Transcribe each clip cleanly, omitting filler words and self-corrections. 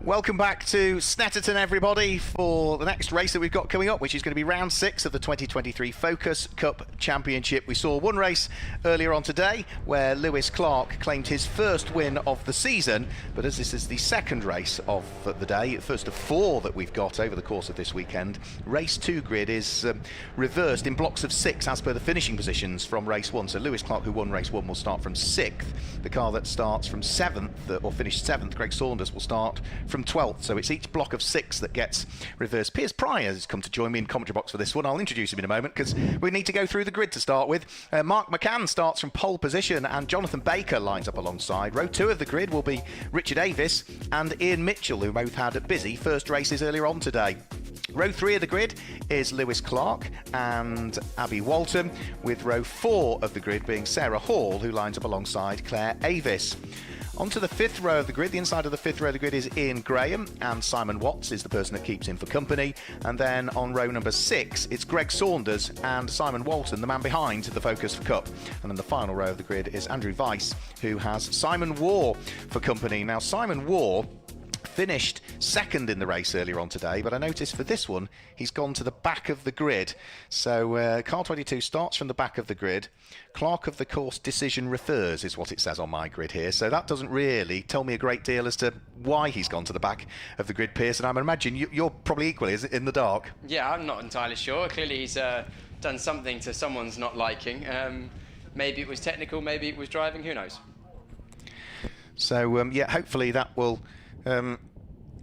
Welcome back to Snetterton, everybody, for the next race that we've got coming up, which is going to be round 6 of the 2023 Focus Cup Championship. We saw one race earlier on today where Lewis Clark claimed his first win of the season, but as this is the second race of the day, first of 4 that we've got over the course of this weekend, race 2 grid is reversed in blocks of 6 as per the finishing positions from race 1. So Lewis Clark, who won race 1, will start from 6th. The car that starts from 7th, or finished 7th, Greg Saunders, will start from 12th. So it's each block of 6 that gets reversed. Piers Pryor has come to join me in commentary box for this one. I'll introduce him in a moment because we need to go through the grid to start with. Mark McCann starts from pole position and Jonathan Baker lines up alongside. Row 2 of the grid will be Richard Avis and Ian Mitchell, who both had busy first races earlier on today. Row 3 of the grid is Lewis Clark and Abby Walton, with row 4 of the grid being Sarah Hall, who lines up alongside Claire Avis. Onto the 5th row of the grid. The inside of the 5th row of the grid is Ian Graham, and Simon Watts is the person that keeps him for company. And then on row number 6, it's Greg Saunders and Simon Walton, the man behind the Focus Cup. And then the final row of the grid is Andrew Weiss, who has Simon Waugh for company. Now, Simon Waugh finished second in the race earlier on today, but I noticed for this one he's gone to the back of the grid. So car 22 starts from the back of the grid. Clerk of the course decision refers is what it says on my grid here, so that doesn't really tell me a great deal as to why he's gone to the back of the grid, Piers, and I imagine you're probably equally in the dark. Yeah, I'm not entirely sure. Clearly he's done something to someone's not liking. Maybe it was technical, maybe it was driving, who knows. So yeah, hopefully that will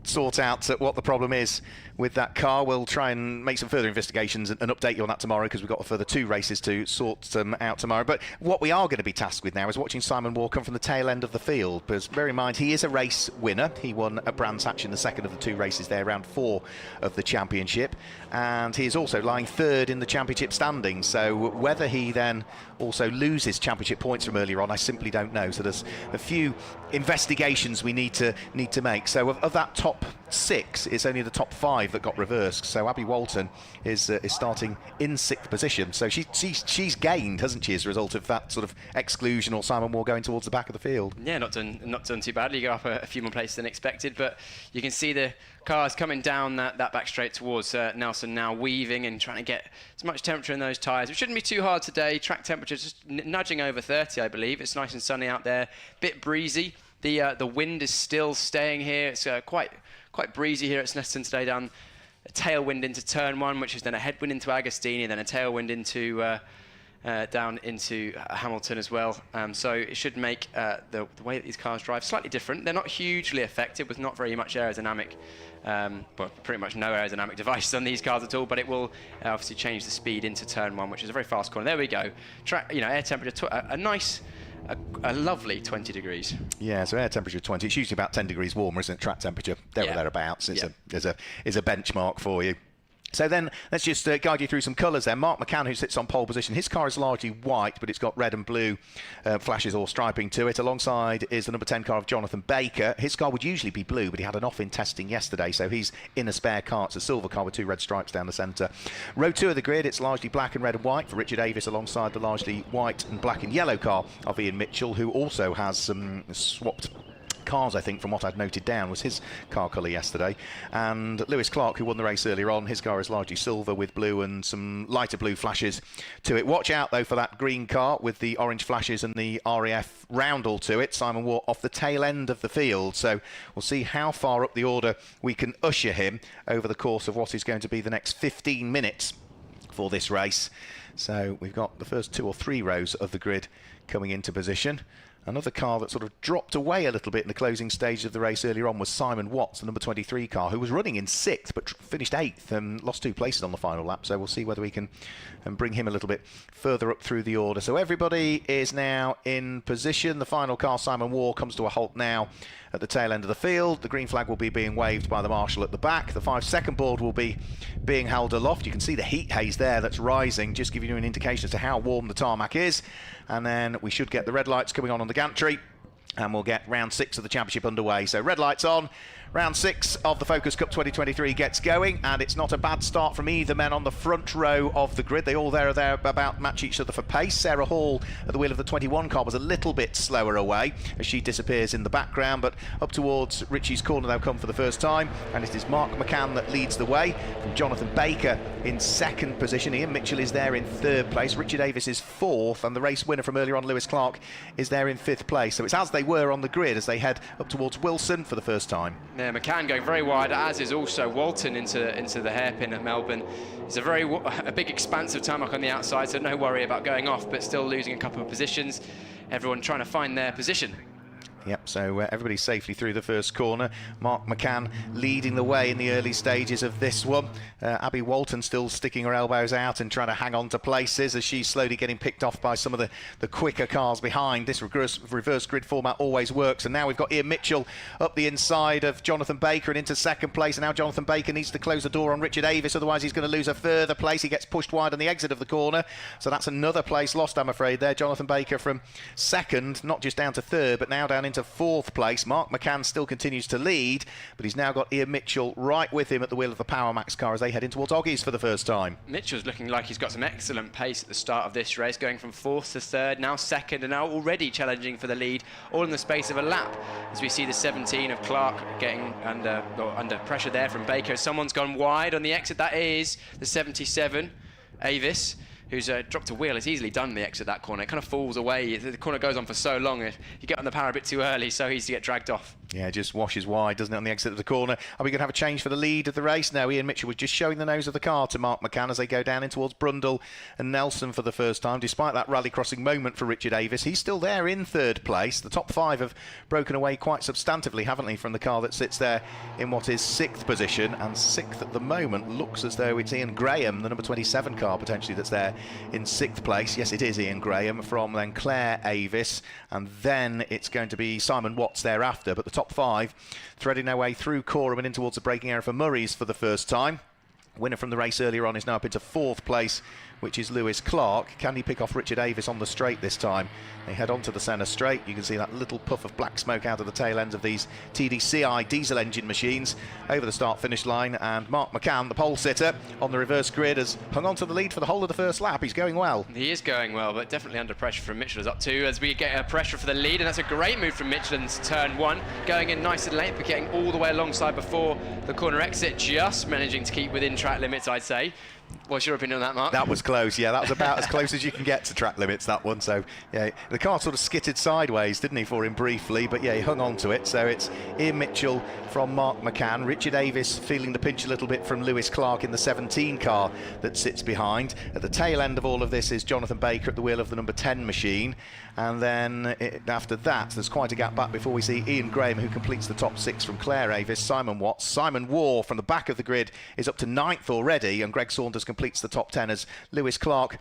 sort out what the problem is with that car. We'll try and make some further investigations and update you on that tomorrow, because we've got a further 2 races to sort out tomorrow. But what we are going to be tasked with now is watching Simon Waugh come from the tail end of the field, because bear in mind he is a race winner. He won at Brands Hatch in the second of the 2 races there, round 4 of the championship, and he is also lying 3rd in the championship standings. So whether he then also loses championship points from earlier on, I simply don't know. So there's a few investigations we need to make. So of that top 6, it's only the top 5 that got reversed. So Abby Walton is starting in 6th position. So she's gained, hasn't she, as a result of that sort of exclusion, or Simon Waugh going towards the back of the field? Yeah, not done too badly. You go up a few more places than expected, but you can see the cars coming down that back straight towards Nelson now, weaving and trying to get as much temperature in those tyres. It shouldn't be too hard today. Track temperature just nudging over 30, I believe. It's nice and sunny out there, bit breezy. The wind is still staying here. It's quite breezy here at Snetterton today, down a tailwind into turn 1, which is then a headwind into Agostini, then a tailwind into down into Hamilton as well. So it should make the way that these cars drive slightly different. They're not hugely affected with not very much aerodynamic, well, pretty much no aerodynamic devices on these cars at all, but it will obviously change the speed into turn 1, which is a very fast corner. There we go. Air temperature, a lovely 20 degrees. Yeah, so air temperature 20. It's usually about 10 degrees warmer, isn't it? Track temperature, there or thereabouts. It's a benchmark for you. So then let's just guide you through some colours there. Mark McCann, who sits on pole position, his car is largely white, but it's got red and blue flashes or striping to it. Alongside is the number 10 car of Jonathan Baker. His car would usually be blue, but he had an off in testing yesterday, so he's in a spare car. It's a silver car with 2 red stripes down the centre. Row 2 of the grid, it's largely black and red and white for Richard Avis, alongside the largely white and black and yellow car of Ian Mitchell, who also has some swapped cars, I think, from what I'd noted down, was his car colour yesterday. And Lewis Clark, who won the race earlier on, his car is largely silver with blue and some lighter blue flashes to it. Watch out, though, for that green car with the orange flashes and the RAF roundel to it. Simon Waugh off the tail end of the field, so we'll see how far up the order we can usher him over the course of what is going to be the next 15 minutes for this race. So we've got the first 2 or 3 rows of the grid coming into position. Another car that sort of dropped away a little bit in the closing stage of the race earlier on was Simon Watts, the number 23 car, who was running in 6th but finished 8th and lost 2 places on the final lap. So we'll see whether we can bring him a little bit further up through the order. So everybody is now in position. The final car, Simon Waugh, comes to a halt now at the tail end of the field. The green flag will be being waved by the marshal at the back. The 5-second board will be being held aloft. You can see the heat haze there that's rising, just giving you an indication as to how warm the tarmac is. And then we should get the red lights coming on the gantry. and we'll get round 6 of the championship underway. So red lights on. Round 6 of the Focus Cup 2023 gets going, and it's not a bad start from either men on the front row of the grid. They all there about match each other for pace. Sarah Hall at the wheel of the 21 car was a little bit slower away as she disappears in the background, but up towards Richie's corner they'll come for the first time, and it is Mark McCann that leads the way from Jonathan Baker in 2nd position. Ian Mitchell is there in 3rd place. Richard Davis is 4th, and the race winner from earlier on, Lewis Clark, is there in 5th place. So it's as they were on the grid as they head up towards Wilson for the first time. Yeah, McCann going very wide, as is also Walton into the hairpin at Melbourne. It's a big expanse of tarmac on the outside, so no worry about going off, but still losing a couple of positions. Everyone trying to find their position. Yep, so everybody safely through the first corner. Mark McCann leading the way in the early stages of this one. Abby Walton still sticking her elbows out and trying to hang on to places as she's slowly getting picked off by some of the quicker cars behind. This reverse grid format always works, and now we've got Ian Mitchell up the inside of Jonathan Baker and into 2nd place, and now Jonathan Baker needs to close the door on Richard Davis, otherwise he's going to lose a further place. He gets pushed wide on the exit of the corner, so that's another place lost, I'm afraid, there. Jonathan Baker from 2nd, not just down to 3rd, but now down into 4th place. Mark McCann still continues to lead, but he's now got Ian Mitchell right with him at the wheel of the Power Max car as they head in towards Oggies for the first time. Mitchell's looking like he's got some excellent pace at the start of this race, going from 4th to 3rd, now 2nd, and now already challenging for the lead, all in the space of a lap, as we see the 17 of Clark getting under pressure there from Baker. Someone's gone wide on the exit. That is the 77, Avis, who's dropped a wheel. It's easily done the exit of that corner. It kind of falls away. The corner goes on for so long. If you get on the power a bit too early, so easy to get dragged off. Yeah, just washes wide, doesn't it, on the exit of the corner. Are we going to have a change for the lead of the race? No, Ian Mitchell was just showing the nose of the car to Mark McCann as they go down in towards Brundle and Nelson for the first time. Despite that rally crossing moment for Richard Davis, he's still there in 3rd place. The top 5 have broken away quite substantively, haven't they, from the car that sits there in what is 6th position, and 6th at the moment looks as though it's Ian Graham, the number 27 car potentially, that's there in 6th place. Yes, it is Ian Graham, from then Claire Avis, and then it's going to be Simon Watts thereafter, but the top 5 threading their way through Corham and in towards the braking area for Murray's for the first time. Winner from the race earlier on is now up into 4th place, which is Lewis Clark. Can he pick off Richard Davis on the straight this time? They head onto the centre straight. You can see that little puff of black smoke out of the tail ends of these TDCI diesel engine machines over the start-finish line, and Mark McCann, the pole sitter on the reverse grid, has hung on to the lead for the whole of the first lap. He's going well. He is going well, but definitely under pressure from Mitchell is up 2 as we get pressure for the lead, and that's a great move from Mitchell into turn 1, going in nice and late, but getting all the way alongside before the corner exit, just managing to keep within track limits, I'd say. What's your opinion on that, Mark? That was close, yeah. That was about as close as you can get to track limits, that one. So, yeah, the car sort of skittered sideways, didn't he, for him briefly? But, yeah, he hung on to it. So it's Ian Mitchell from Mark McCann. Richard Davis feeling the pinch a little bit from Lewis Clark in the 17 car that sits behind. At the tail end of all of this is Jonathan Baker at the wheel of the number 10 machine. And then after that, there's quite a gap back before we see Ian Graham, who completes the top 6 from Claire Avis, Simon Watts. Simon Waugh from the back of the grid is up to 9th already, and Greg Saunders completes the top 10 as Lewis Clark,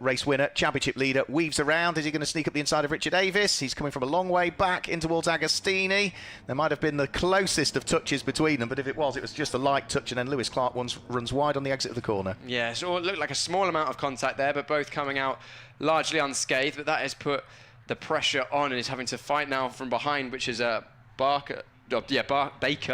race winner, championship leader, weaves around. Is he going to sneak up the inside of Richard Davis? He's coming from a long way back in towards Agostini. There might have been the closest of touches between them, but if it was just a light touch, and then Lewis Clark runs wide on the exit of the corner. Yeah, so it looked like a small amount of contact there, but both coming out largely unscathed, but that has put the pressure on, and is having to fight now from behind, which is Baker,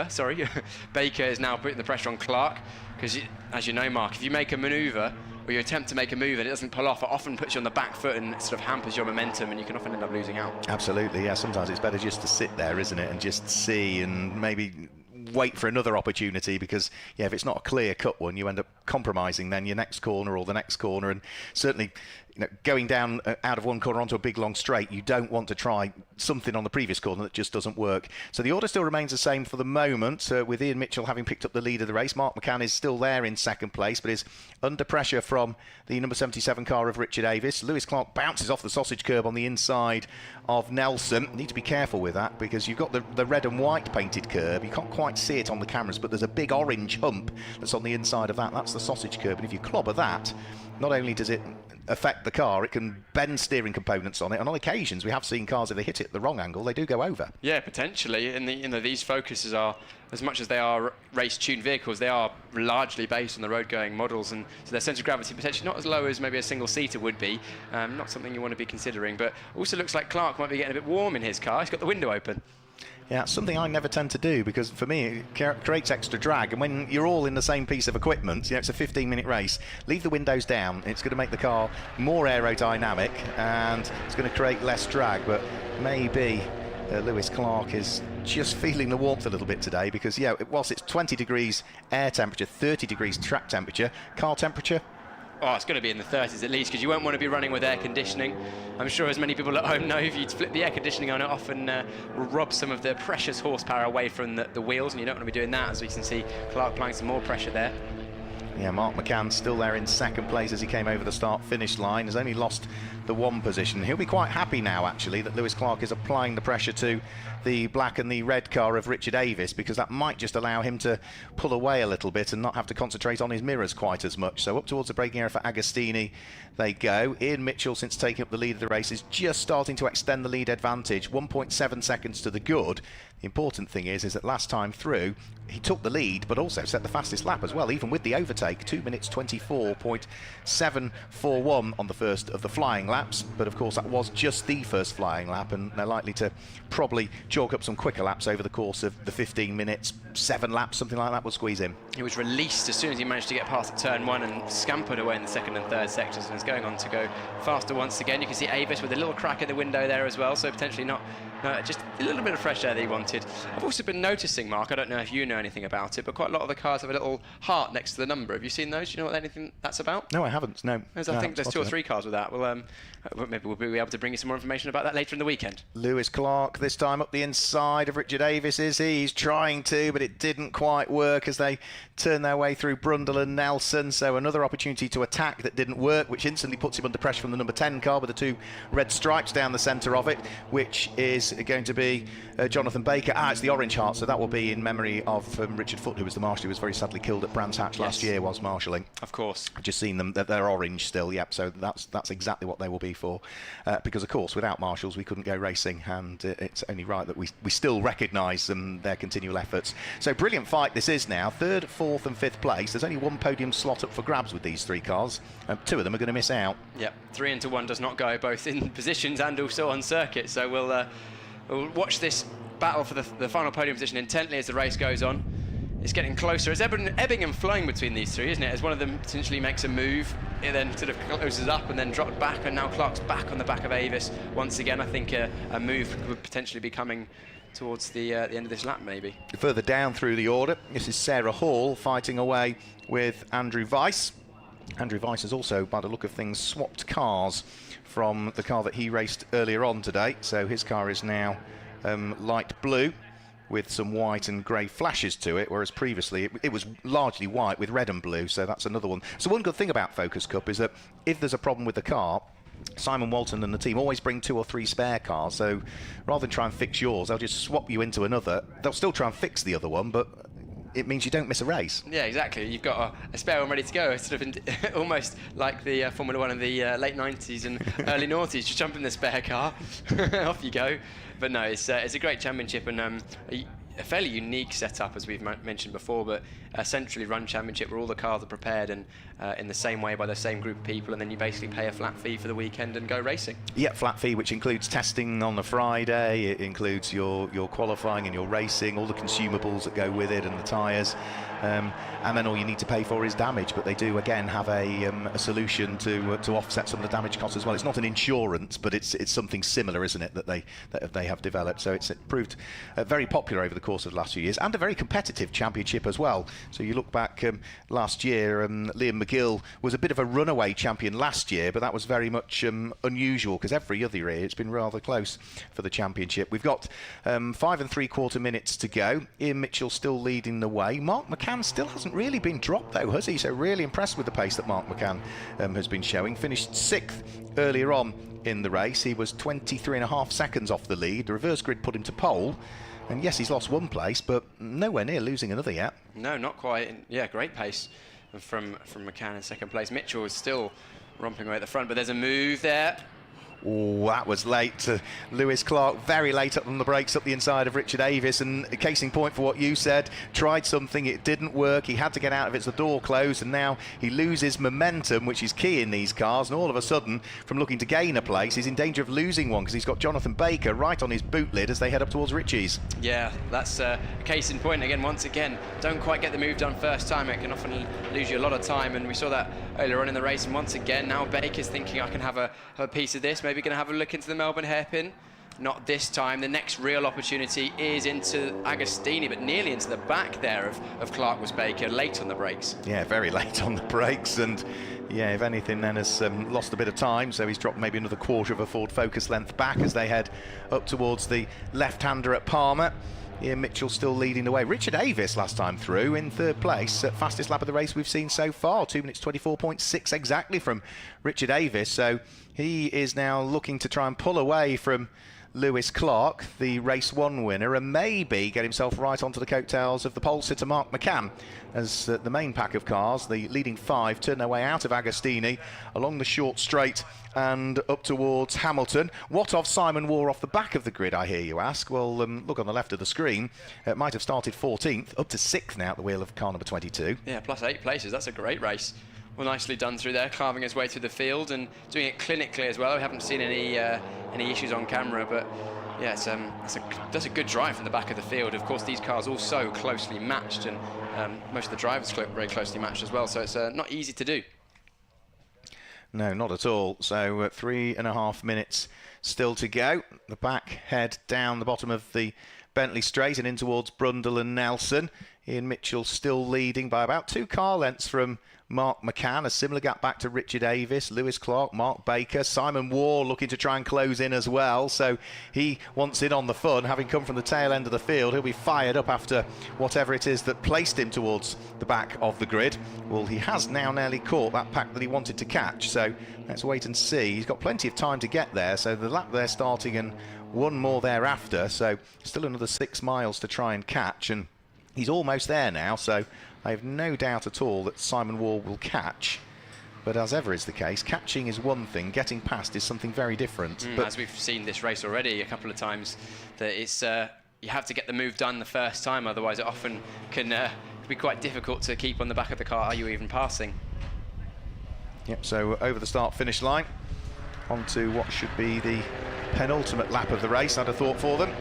sorry. Baker is now putting the pressure on Clark, because as you know, Mark, if you make a manoeuvre, or you attempt to make a move and it doesn't pull off, it often puts you on the back foot and sort of hampers your momentum, and you can often end up losing out. Absolutely, yeah. Sometimes it's better just to sit there, isn't it, and just see, and maybe wait for another opportunity, because yeah, if it's not a clear cut one, you end up compromising then your next corner or the next corner. And certainly, you know, going down out of one corner onto a big long straight, you don't want to try something on the previous corner that just doesn't work. So the order still remains the same for the moment, with Ian Mitchell having picked up the lead of the race. Mark McCann is still there in second place, but is under pressure from the number 77 car of Richard Davis. Lewis Clark bounces off the sausage curb on the inside of Nelson. Need to be careful with that, because you've got the red and white painted curb. You can't quite see it on the cameras, but there's a big orange hump that's on the inside of that. That's the sausage curb, and if you clobber that, not only does it affect the car. It can bend steering components on it, and on occasions we have seen cars, if they hit it at the wrong angle, they do go over. Yeah, potentially. And these Focuses are, as much as they are race-tuned vehicles, they are largely based on the road-going models, and so their centre of gravity potentially not as low as maybe a single-seater would be. Not something you want to be considering, but also looks like Clark might be getting a bit warm in his car. He's got the window open. Yeah, it's something I never tend to do, because for me it creates extra drag, and when you're all in the same piece of equipment, it's a 15-minute race, leave the windows down. It's going to make the car more aerodynamic and it's going to create less drag. But maybe Lewis Clark is just feeling the warmth a little bit today, because whilst it's 20 degrees air temperature, 30 degrees track temperature, car temperature, oh, it's going to be in the 30s at least, because you won't want to be running with air conditioning. I'm sure as many people at home know, if you flip the air conditioning on, it often will rob some of the precious horsepower away from the wheels, and you don't want to be doing that. As we can see, Clark applying some more pressure there. Yeah, Mark McCann still there in second place as he came over the start-finish line, has only lost the one position. He'll be quite happy now, actually, that Lewis Clark is applying the pressure to the black and the red car of Richard Avis, because that might just allow him to pull away a little bit and not have to concentrate on his mirrors quite as much. So up towards the braking area for Agostini they go. Ian Mitchell, since taking up the lead of the race, is just starting to extend the lead advantage, 1.7 seconds to the good. The important thing is that last time through, he took the lead, but also set the fastest lap as well, even with the overtake, 2 minutes 24.741 on the first of the flying laps. But of course, that was just the first flying lap, and they're likely to probably chalk up some quicker laps over the course of the 15 minutes. 7 laps, something like that, will squeeze in. He was released as soon as he managed to get past turn 1 and scampered away in the second and third sectors, and is going on to go faster once again. You can see Avis with a little crack in the window there as well, so potentially not just a little bit of fresh air that he wanted. I've also been noticing, Mark, I don't know if you know anything about it, but quite a lot of the cars have a little heart next to the number. Have you seen those? Do you know what anything that's about? No, I haven't. No. I think there's 2 or 3 cars with that. Well, maybe we'll be able to bring you some more information about that later in the weekend. Lewis Clark this time up the inside of Richard Avis, is he? He's trying to, but it didn't quite work as they turn their way through Brundle and Nelson. So another opportunity to attack that didn't work, which instantly puts him under pressure from the number 10 car with the 2 red stripes down the centre of it, which is going to be Jonathan Baker. It's the orange heart, so that will be in memory of Richard Foote, who was the marshal, who was very sadly killed at Brands Hatch last year whilst marshalling. Of course. I've just seen them, they're orange still, yep, so that's exactly what they will be for. Because, of course, without marshals, we couldn't go racing, and it's only right that we still recognise their continual efforts. So, brilliant fight this is now. 3rd, 4th and 5th place. There's only 1 podium slot up for grabs with these 3 cars. 2 of them are going to miss out. Yep, 3 into 1 does not go, both in positions and also on circuit. So we'll watch this battle for the final podium position intently as the race goes on. It's getting closer. It's ebbing and flowing between these 3, isn't it? As one of them potentially makes a move, it then sort of closes up and then dropped back, and now Clark's back on the back of Avis once again. I think a move could potentially be coming towards the end of this lap, maybe. Further down through the order, this is Sarah Hall fighting away with Andrew Weiss. Andrew Weiss has also, by the look of things, swapped cars from the car that he raced earlier on today. So his car is now light blue with some white and grey flashes to it, whereas previously it was largely white with red and blue, so that's another one. So one good thing about Focus Cup is that if there's a problem with the car, Simon Walton and the team always bring 2 or 3 spare cars, so rather than try and fix yours, they'll just swap you into another. They'll still try and fix the other one, but it means you don't miss a race. Yeah, exactly. You've got a spare one ready to go. It's sort of almost like the Formula 1 in the late 90s and early noughties. Just jump in the spare car, off you go. But no, it's a great championship, and a fairly unique setup, as we've mentioned before, but a centrally run championship where all the cars are prepared and in the same way by the same group of people, and then you basically pay a flat fee for the weekend and go racing. Yeah, flat fee, which includes testing on the Friday, it includes your qualifying and your racing, all the consumables that go with it and the tyres. And then all you need to pay for is damage, but they do again have a solution to offset some of the damage costs as well. It's not an insurance, but it's something similar, isn't it, that they have developed. So it's proved very popular over the course of the last few years, and a very competitive championship as well. So you look back last year, Liam McGill was a bit of a runaway champion last year, but that was very much unusual, because every other year it's been rather close for the championship. We've got 5 3/4 minutes to go. Ian Mitchell still leading the way. Mark McCann still hasn't really been dropped though, has he? So really impressed with the pace that Mark McCann has been showing. Finished 6th earlier on in the race. He was 23.5 seconds off the lead. The reverse grid put him to pole. And yes, he's lost 1 place, but nowhere near losing another yet. No, not quite. Yeah, great pace from McCann in 2nd place. Mitchell is still romping away at the front, but there's a move there. Oh, that was late. Lewis Clark very late up on the brakes up the inside of Richard Avis, and a case in point for what you said. Tried something, it didn't work. He had to get out of it as the door closed, and now he loses momentum, which is key in these cars. And all of a sudden, from looking to gain a place, he's in danger of losing one because he's got Jonathan Baker right on his boot lid as they head up towards Ritchie's. Yeah, that's a case in point. Again, once again, don't quite get the move done first time. It can often lose you a lot of time, and we saw that earlier on in the race. And once again, now Baker's thinking, I can have a piece of this. Maybe going to have a look into the Melbourne hairpin. Not this time. The next real opportunity is into Agostini, but nearly into the back there of Clark was Baker, late on the brakes. Yeah, very late on the brakes, and yeah, if anything, then has lost a bit of time, so he's dropped maybe another quarter of a Ford Focus length back as they head up towards the left-hander at Palmer. Ian Mitchell still leading the way. Richard Avis last time through in third place, fastest lap of the race we've seen so far, 2 minutes 24.6 exactly from Richard Avis. So he is now looking to try and pull away from Lewis Clark, the race 1 winner, and maybe get himself right onto the coattails of the pole sitter Mark McCann, as the main pack of cars, the leading 5, turn their way out of Agostini along the short straight and up towards Hamilton. What of Simon Waugh off the back of the grid, I hear you ask? Well, look on the left of the screen. It might have started 14th, up to 6th now at the wheel of car number 22. Yeah, plus 8 places. That's a great race. Well, nicely done through there, carving his way through the field and doing it clinically as well. We haven't seen any issues on camera, but yeah, that's a good drive from the back of the field. Of course, these cars all so closely matched, and most of the drivers very closely matched as well, so it's not easy to do. No, not at all. So 3.5 minutes still to go. The back head down the bottom of the Bentley straight and in towards Brundle and Nelson. Ian Mitchell still leading by about 2 car lengths from Mark McCann. A similar gap back to Richard Avis, Lewis Clark, Mark Baker. Simon Waugh looking to try and close in as well, so he wants in on the fun. Having come from the tail end of the field, he'll be fired up after whatever it is that placed him towards the back of the grid. Well, he has now nearly caught that pack that he wanted to catch, so let's wait and see. He's got plenty of time to get there, so the lap they're starting and 1 more thereafter, so still another 6 miles to try and catch, and he's almost there now, so I have no doubt at all that Simon Waugh will catch. But as ever is the case, catching is one thing, getting past is something very different. But as we've seen this race already a couple of times, that it's you have to get the move done the first time, otherwise it often can be quite difficult to keep on the back of the car. Are you even passing? Yep, so over the start-finish line, onto what should be the penultimate lap of the race, I'd have thought, for them.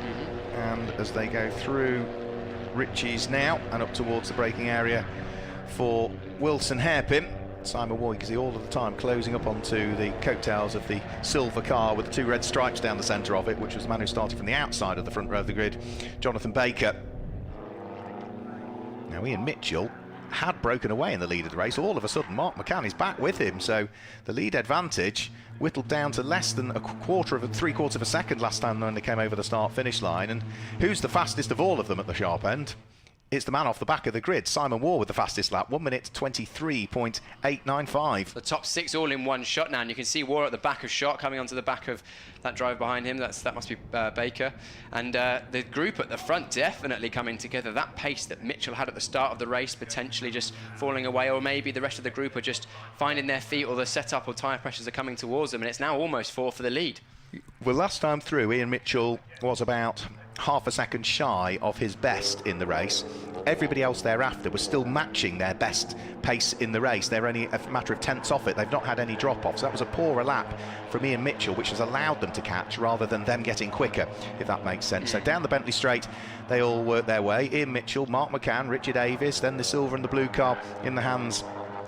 And as they go through Ritchie's now and up towards the braking area for Wilson Hairpin, Simon Waugh, you can see all of the time closing up onto the coattails of the silver car with the 2 red stripes down the centre of it, which was the man who started from the outside of the front row of the grid, Jonathan Baker. Now Ian Mitchell had broken away in the lead of the race. All of a sudden Mark McCann is back with him, so the lead advantage whittled down to less than three-quarters of a second last time when they came over the start-finish line. And who's the fastest of all of them at the sharp end? It's the man off the back of the grid, Simon Waugh, with the fastest lap, 1 minute 23.895. The top 6 all in one shot now, and you can see Waugh at the back of shot, coming onto the back of that driver behind him. That must be Baker. And the group at the front definitely coming together. That pace that Mitchell had at the start of the race potentially just falling away, or maybe the rest of the group are just finding their feet, or the setup or tyre pressures are coming towards them, and it's now almost 4 for the lead. Well, last time through, Ian Mitchell was about half a second shy of his best in the race. Everybody else thereafter was still matching their best pace in the race. They're only a matter of tenths off it. They've not had any drop-offs. So that was a poorer lap from Ian Mitchell, which has allowed them to catch rather than them getting quicker, if that makes sense. So down the Bentley straight, they all work their way. Ian Mitchell, Mark McCann, Richard Avis, then the silver and the blue car in the hands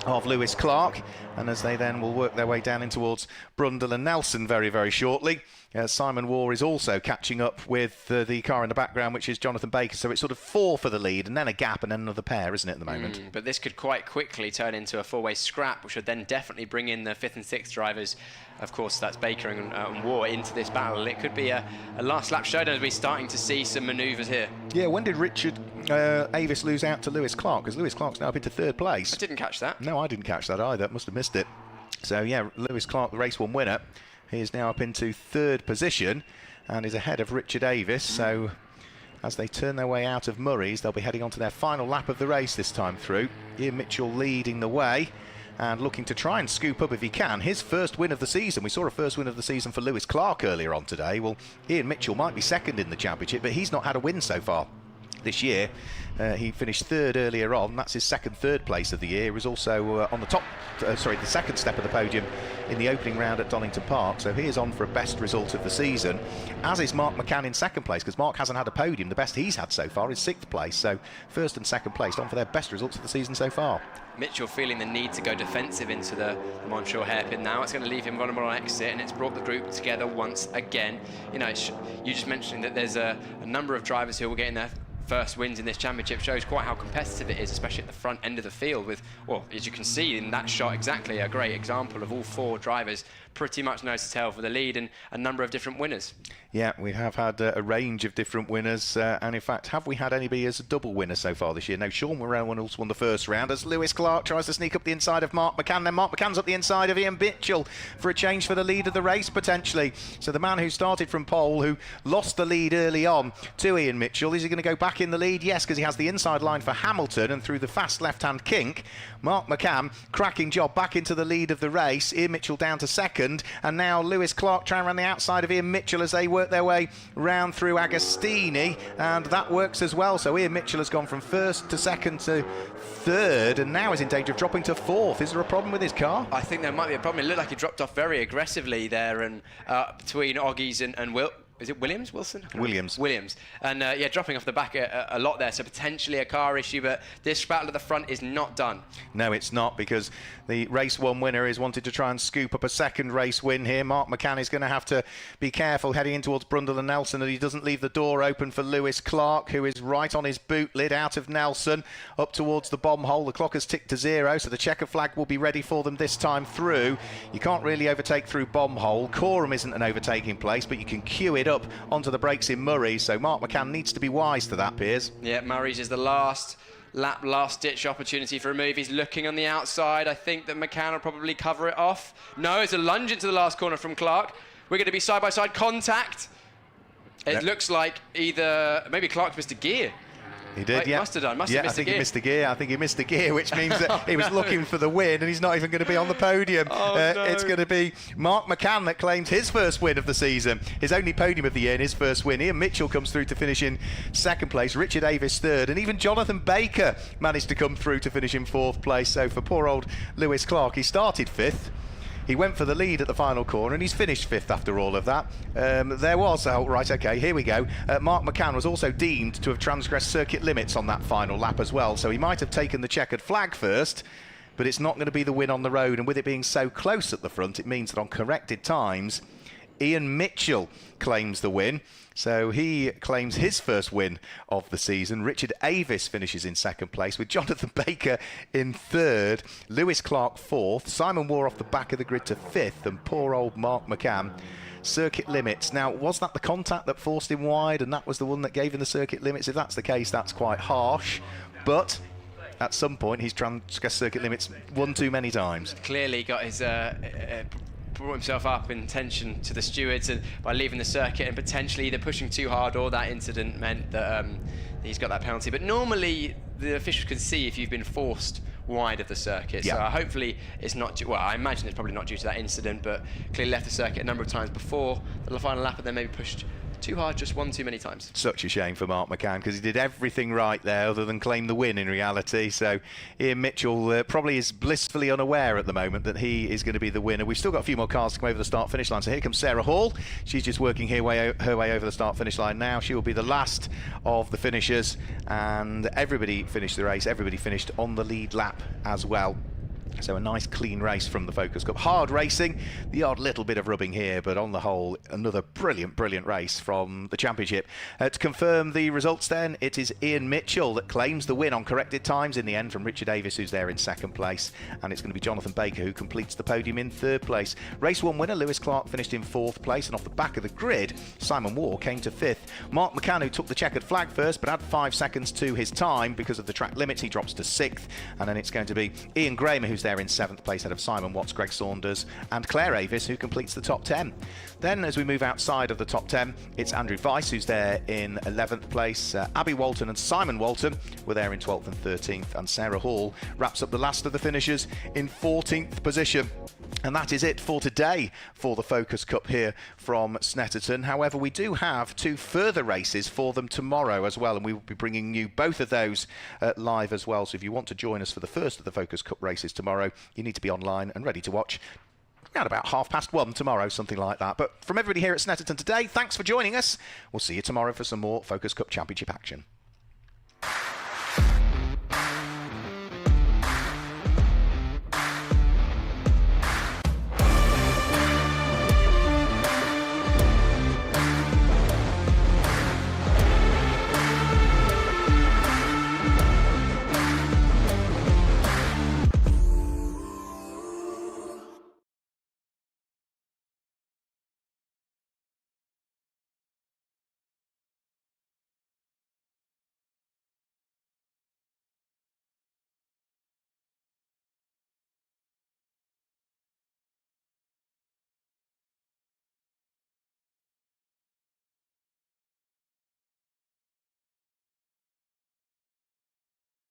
of Lewis Clark, and as they then will work their way down in towards Brundle and Nelson very, very shortly. Simon Waugh is also catching up with the car in the background, which is Jonathan Baker, so it's sort of 4 for the lead and then a gap and then another pair, isn't it, at the moment? But this could quite quickly turn into a 4-way scrap, which would then definitely bring in the 5th and 6th drivers. Of course, that's Baker and Waugh into this battle. It could be a last lap showdown as we're starting to see some manoeuvres here. Yeah, when did Richard Avis lose out to Lewis Clark? Because Lewis Clark's now up into 3rd place. I didn't catch that. No, I didn't catch that either. Must have missed it. So, yeah, Lewis Clark, the race 1 winner, he is now up into 3rd position and is ahead of Richard Avis. So as they turn their way out of Murray's, they'll be heading on to their final lap of the race this time through. Ian Mitchell leading the way, and looking to try and scoop up if he can his first win of the season. We saw a first win of the season for Lewis Clark earlier on today. Well, Ian Mitchell might be second in the championship, but he's not had a win so far this year. He finished third earlier on. That's his third place of the year. He was also on the second step of the podium in the opening round at Donington Park. So he is on for a best result of the season, as is Mark McCann in second place, because Mark hasn't had a podium. The best he's had so far is 6th place. So first and second place on for their best results of the season so far. Mitchell feeling the need to go defensive into the Montreal hairpin now. It's going to leave him vulnerable on exit, and it's brought the group together once again. You know, you just mentioned that there's a number of drivers who will get in their first wins in this championship. Shows quite how competitive it is, especially at the front end of the field with, well, as you can see in that shot, exactly a great example of all 4 drivers pretty much nose to tail for the lead and a number of different winners. Yeah, we have had a range of different winners, and in fact, have we had anybody as a double winner so far this year? No, Sean Reynolds won the first round as Lewis Clark tries to sneak up the inside of Mark McCann. Then Mark McCann's up the inside of Ian Mitchell for a change for the lead of the race, potentially. So the man who started from pole, who lost the lead early on to Ian Mitchell, is he going to go back in the lead? Yes, because he has the inside line for Hamilton, and through the fast left-hand kink, Mark McCann, cracking job, back into the lead of the race. Ian Mitchell down to second, and now Lewis Clark trying around the outside of Ian Mitchell as they work their way round through Agostini, and that works as well. So Ian Mitchell has gone from first to second to third, and now is in danger of dropping to 4th. Is there a problem with his car? I think there might be a problem. It looked like he dropped off very aggressively there, and between Oggies and is it Williams? Wilson? Williams. And yeah, dropping off the back a lot there, so potentially a car issue, but this battle at the front is not done. No, it's not, because the race 1 winner is wanted to try and scoop up a second race win here. Mark McCann is going to have to be careful heading in towards Brundle and Nelson that he doesn't leave the door open for Lewis Clark, who is right on his boot lid out of Nelson up towards the bomb hole. The clock has ticked to 0, so the checker flag will be ready for them this time through. You can't really overtake through bomb hole. Coram isn't an overtaking place, but you can queue it up onto the brakes in Murray, so Mark McCann needs to be wise to that, Piers. Yeah, Murray's is the last lap, last-ditch opportunity for a move. He's looking on the outside. I think that McCann will probably cover it off. No, it's a lunge into the last corner from Clark. We're going to be side-by-side contact. It looks like either maybe Clark missed a gear. He did, yeah. Must have done. I think he missed the gear. I think he missed the gear, which means that he was looking for the win, and he's not even going to be on the podium. No. It's going to be Mark McCann that claims his first win of the season, his only podium of the year, and his first win. Ian Mitchell comes through to finish in 2nd place, Richard Avis 3rd, and even Jonathan Baker managed to come through to finish in 4th place. So for poor old Lewis Clark, he started 5th. He went for the lead at the final corner, and he's finished 5th after all of that. Here we go. Mark McCann was also deemed to have transgressed circuit limits on that final lap as well, so he might have taken the checkered flag first, but it's not going to be the win on the road, and with it being so close at the front, it means that on corrected times, Ian Mitchell claims the win. So he claims his first win of the season. Richard Avis finishes in 2nd place with Jonathan Baker in 3rd, Lewis Clark 4th, Simon Moore off the back of the grid to 5th, and poor old Mark McCann, circuit limits. Now, was that the contact that forced him wide, and that was the one that gave him the circuit limits? If that's the case, that's quite harsh, but at some point he's transgressed circuit limits one too many times. Clearly got his brought himself up in tension to the stewards and by leaving the circuit and potentially either pushing too hard, or that incident meant that he's got that penalty. But normally the officials can see if you've been forced wide of the circuit. Yeah. So hopefully it's not, well, I imagine it's probably not due to that incident, but clearly left the circuit a number of times before the final lap and then maybe pushed too hard just one too many times. Such a shame for Mark McCann, because he did everything right there other than claim the win in reality. So Ian Mitchell probably is blissfully unaware at the moment that he is going to be the winner. We've still got a few more cars to come over the start-finish line. So here comes Sarah Hall. She's just working her way over the start-finish line now. She will be the last of the finishers, and everybody finished the race. Everybody finished on the lead lap as well. So a nice clean race from the Focus Cup. Hard racing, the odd little bit of rubbing here, but on the whole, another brilliant race from the championship. To confirm the results then, it is Ian Mitchell that claims the win on corrected times in the end from Richard Davis, who's there in 2nd place, and it's going to be Jonathan Baker who completes the podium in 3rd place. Race 1 winner Lewis Clark finished in 4th place, and off the back of the grid, Simon Moore came to 5th. Mark McCann, who took the checkered flag first, but had 5 seconds to his time because of the track limits, he drops to 6th, and then it's going to be Ian Gramer who's there They're in 7th place ahead of Simon Watts, Greg Saunders and Claire Avis, who completes the top 10. Then as we move outside of the top 10, it's Andrew Weiss, who's there in 11th place. Abby Walton and Simon Walton were there in 12th and 13th, and Sarah Hall wraps up the last of the finishers in 14th position. And that is it for today for the Focus Cup here from Snetterton. However, we do have 2 further races for them tomorrow as well, and we will be bringing you both of those live as well. So if you want to join us for the first of the Focus Cup races tomorrow, you need to be online and ready to watch around about 1:30 tomorrow, something like that. But from everybody here at Snetterton today, thanks for joining us. We'll see you tomorrow for some more Focus Cup Championship action.